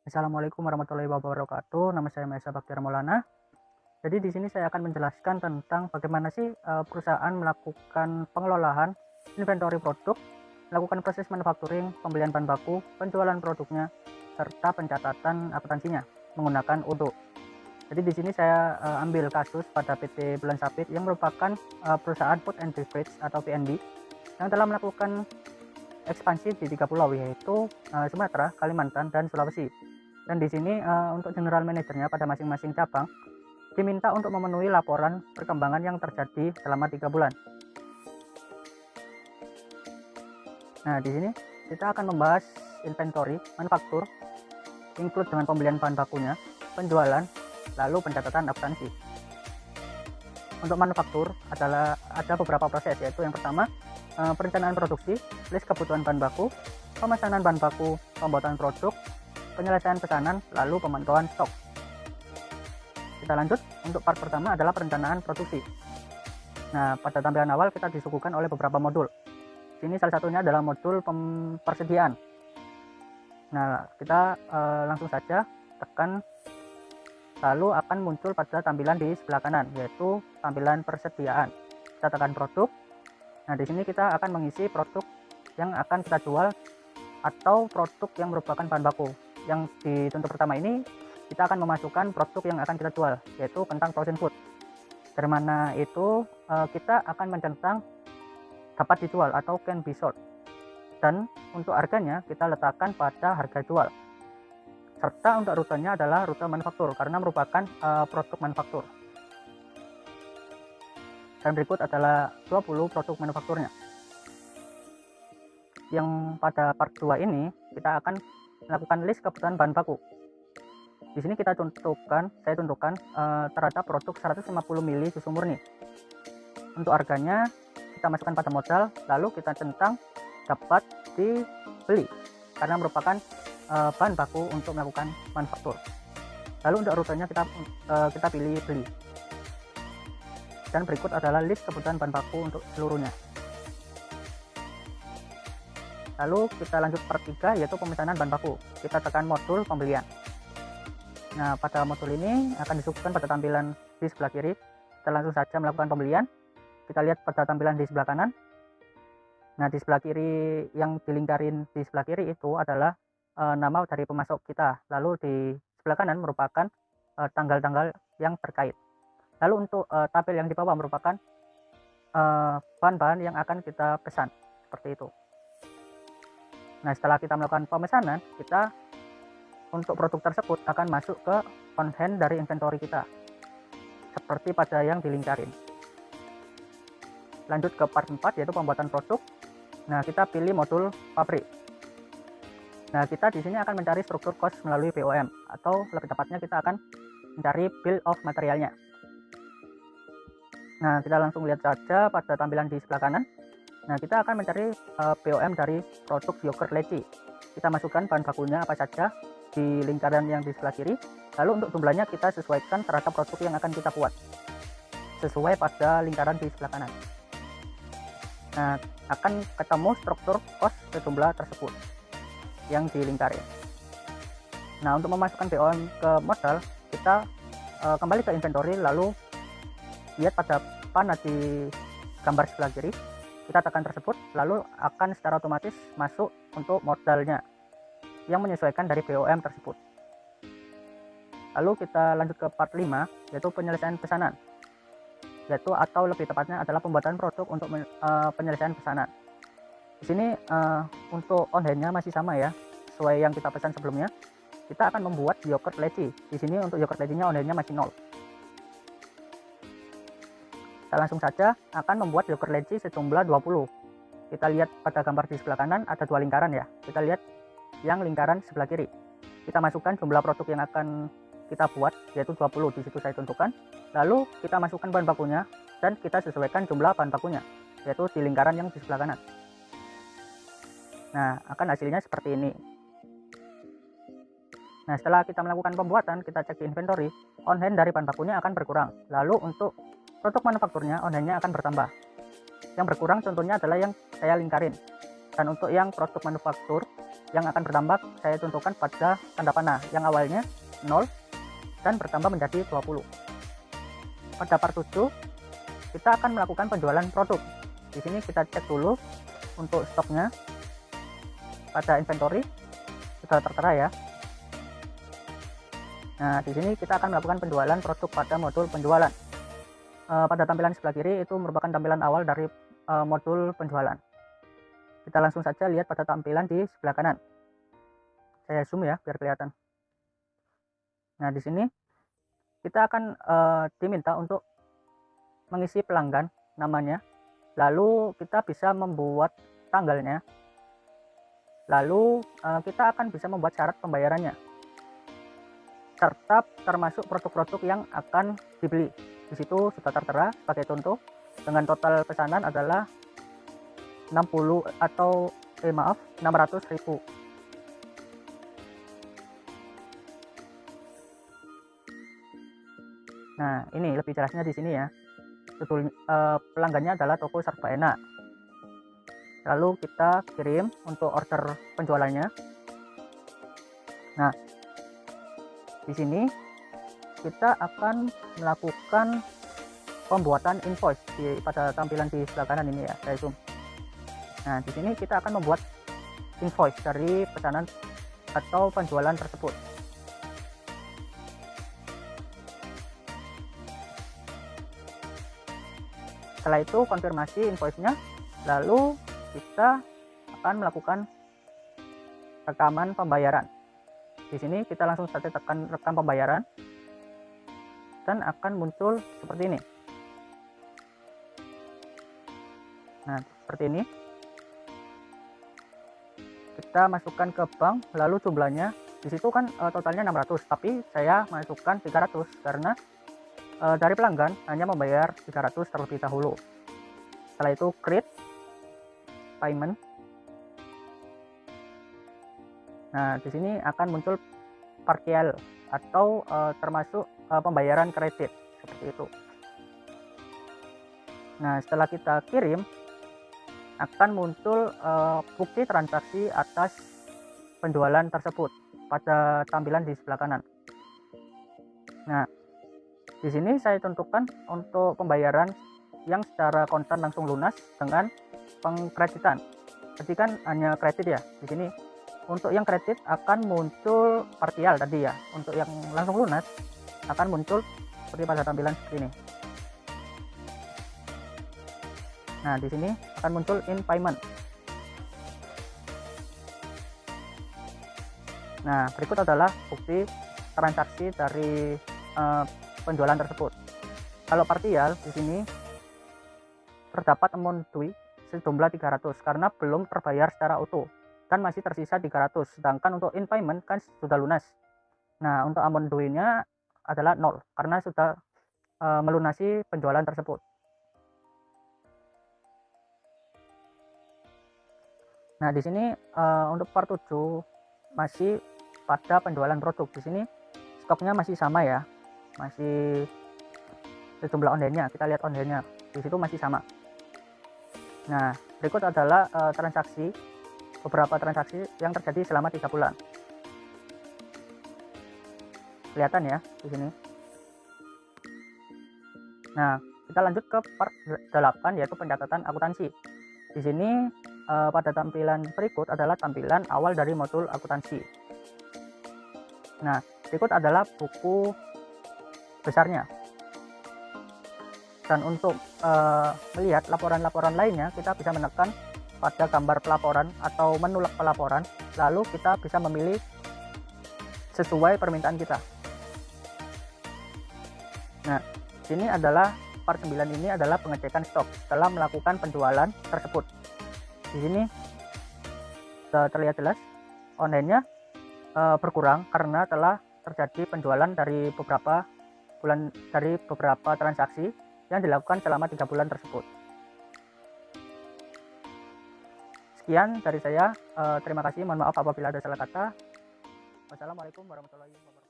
Assalamualaikum warahmatullahi wabarakatuh. Nama saya Maesa Baktiar Maulana. Jadi di sini saya akan menjelaskan tentang bagaimana sih perusahaan melakukan pengelolaan inventory produk, melakukan proses manufacturing, pembelian bahan baku, penjualan produknya, serta pencatatan akuntansinya menggunakan Odoo. Jadi di sini saya ambil kasus pada PT Bulan Sabit yang merupakan perusahaan food and beverage atau PNB yang telah melakukan ekspansi di 3 pulau, yaitu Sumatera, Kalimantan, dan Sulawesi. Dan di sini untuk general manajernya pada masing-masing cabang diminta untuk memenuhi laporan perkembangan yang terjadi selama 3 bulan. Nah, di sini kita akan membahas inventory, manufaktur, include dengan pembelian bahan bakunya, penjualan, lalu pencatatan akuntansi. Untuk manufaktur ada beberapa proses, yaitu yang pertama perencanaan produksi, list kebutuhan bahan baku, pemesanan bahan baku, pembuatan produk, penyelesaian pesanan, lalu pemantauan stok. Kita lanjut, untuk part pertama adalah perencanaan produksi. Nah, pada tampilan awal kita disuguhkan oleh beberapa modul. Sini salah satunya adalah modul persediaan. Nah, kita langsung saja tekan, lalu akan muncul pada tampilan di sebelah kanan, yaitu tampilan persediaan. Kita tekan produk. Nah, di sini kita akan mengisi produk yang akan kita jual atau produk yang merupakan bahan baku. Yang di contoh pertama ini kita akan memasukkan produk yang akan kita jual, yaitu kentang frozen food. Dari mana itu kita akan mencentang dapat dijual atau can be sold, dan untuk harganya kita letakkan pada harga jual, serta untuk rutenya adalah rute manufaktur karena merupakan produk manufaktur. Dan berikut adalah 20 produk manufakturnya. Yang pada part 2 ini kita akan melakukan list kebutuhan bahan baku. Di sini saya tentukan terhadap produk 150 ml susu murni. Untuk harganya kita masukkan pada modal, lalu kita centang dapat dibeli karena merupakan bahan baku untuk melakukan manufaktur. Lalu untuk rutenya kita pilih beli. Dan berikut adalah list kebutuhan bahan baku untuk seluruhnya. Lalu kita lanjut part 3, yaitu pemesanan bahan baku. Kita tekan modul pembelian. Nah, pada modul ini akan disuguhkan pada tampilan di sebelah kiri. Kita langsung saja melakukan pembelian. Kita lihat pada tampilan di sebelah kanan. Nah, di sebelah kiri yang dilingkarin di sebelah kiri itu adalah nama dari pemasok kita. Lalu di sebelah kanan merupakan tanggal-tanggal yang terkait. Lalu untuk tabel yang di bawah merupakan bahan-bahan yang akan kita pesan, seperti itu. Nah, setelah kita melakukan pemesanan, kita untuk produk tersebut akan masuk ke on hand dari inventory kita, seperti pada yang dilingkarin. Lanjut ke part 4, yaitu pembuatan produk. Nah, kita pilih modul pabrik. Nah, kita di sini akan mencari struktur cost melalui BOM, atau lebih tepatnya kita akan mencari bill of materialnya. Nah, kita langsung lihat saja pada tampilan di sebelah kanan. Nah, kita akan mencari BOM dari produk yogurt leci. Kita masukkan bahan bakunya apa saja di lingkaran yang di sebelah kiri. Lalu untuk jumlahnya kita sesuaikan terhadap produk yang akan kita buat, sesuai pada lingkaran di sebelah kanan. Nah, akan ketemu struktur cost sejumlah tersebut yang dilingkarin. Nah, untuk memasukkan BOM ke modal, kita kembali ke inventory, lalu lihat pada panah di gambar sebelah kiri. Kita tekan tersebut, lalu akan secara otomatis masuk untuk modalnya yang menyesuaikan dari BOM tersebut. Lalu kita lanjut ke part 5, yaitu penyelesaian pesanan, yaitu atau lebih tepatnya adalah pembuatan produk untuk penyelesaian pesanan. Di sini untuk on hand-nya masih sama ya, sesuai yang kita pesan sebelumnya. Kita akan membuat yogurt leci. Di sini untuk yogurt lecinya on hand-nya masih 0. Kita langsung saja akan membuat yogurt leci sejumlah 20. Kita lihat pada gambar di sebelah kanan ada 2 lingkaran ya. Kita lihat yang lingkaran sebelah kiri. Kita masukkan jumlah produk yang akan kita buat, yaitu 20. Di situ saya tentukan. Lalu kita masukkan bahan bakunya dan kita sesuaikan jumlah bahan bakunya, yaitu di lingkaran yang di sebelah kanan. Nah, akan hasilnya seperti ini. Nah, setelah kita melakukan pembuatan, kita cek di inventory, on hand dari bahan bakunya akan berkurang. Lalu untuk produk manufakturnya on hand-nya akan bertambah. Yang berkurang contohnya adalah yang saya lingkarin. Dan untuk yang produk manufaktur yang akan bertambah saya tentukan pada tanda panah yang awalnya 0 dan bertambah menjadi 20. Pada part 7 kita akan melakukan penjualan produk. Di sini kita cek dulu untuk stoknya. Pada inventory sudah tertera ya. Nah, di sini kita akan melakukan penjualan produk pada modul penjualan. Pada tampilan sebelah kiri itu merupakan tampilan awal dari modul penjualan. Kita langsung saja lihat pada tampilan di sebelah kanan. Saya zoom ya biar kelihatan. Nah, di sini kita akan diminta untuk mengisi pelanggan namanya, lalu kita bisa membuat tanggalnya, lalu kita akan bisa membuat syarat pembayarannya, serta termasuk produk-produk yang akan dibeli. Di situ sudah tertera sebagai contoh dengan total pesanan adalah 600.000. Nah, ini lebih jelasnya di sini ya. Pelanggannya adalah toko serba enak. Lalu kita kirim untuk order penjualannya. Nah, di sini kita akan melakukan pembuatan invoice pada tampilan di sebelah kanan ini ya, saya zoom. Nah, di sini kita akan membuat invoice dari pesanan atau penjualan tersebut. Setelah itu konfirmasi invoice-nya, lalu kita akan melakukan rekaman pembayaran. Di sini kita langsung saja tekan rekam pembayaran dan akan muncul seperti ini. Nah, seperti ini. Kita masukkan ke bank, lalu jumlahnya di situ kan totalnya 600, tapi saya masukkan 300 karena dari pelanggan hanya membayar 300 terlebih dahulu. Setelah itu create payment. Nah, di sini akan muncul partial atau termasuk pembayaran kredit seperti itu. Nah, setelah kita kirim akan muncul bukti transaksi atas penjualan tersebut pada tampilan di sebelah kanan. Nah, di sini saya tentukan untuk pembayaran yang secara kontan langsung lunas dengan pengkreditan. Jadi kan hanya kredit ya. Di sini untuk yang kredit akan muncul partial tadi ya. Untuk yang langsung lunas akan muncul seperti pada tampilan seperti ini. Nah, di sini akan muncul in payment. Nah, berikut adalah bukti transaksi dari penjualan tersebut. Kalau partial di sini terdapat amount due sejumlah 300 karena belum terbayar secara utuh dan masih tersisa 300. Sedangkan untuk in payment kan sudah lunas. Nah, untuk amount due-nya adalah 0 karena sudah melunasi penjualan tersebut. Nah, di sini untuk part 7 masih pada penjualan produk. Di sini stoknya masih sama ya. Masih sejumlah ondennya. Kita lihat ondennya. Di situ masih sama. Nah, berikut adalah beberapa transaksi yang terjadi selama 3 bulan. Kelihatan ya di sini. Nah, kita lanjut ke part 8 yaitu pencatatan akuntansi. Di sini pada tampilan berikut adalah tampilan awal dari modul akuntansi. Nah, berikut adalah buku besarnya. Dan untuk melihat laporan-laporan lainnya, kita bisa menekan pada gambar pelaporan atau menu pelaporan, lalu kita bisa memilih sesuai permintaan kita. Nah, sini adalah part 9 ini adalah pengecekan stok setelah melakukan penjualan tersebut. Di sini sudah terlihat jelas online-nya berkurang karena telah terjadi penjualan dari beberapa transaksi yang dilakukan selama 3 bulan tersebut. Sekian dari saya, terima kasih, mohon maaf apabila ada salah kata. Wassalamualaikum warahmatullahi wabarakatuh.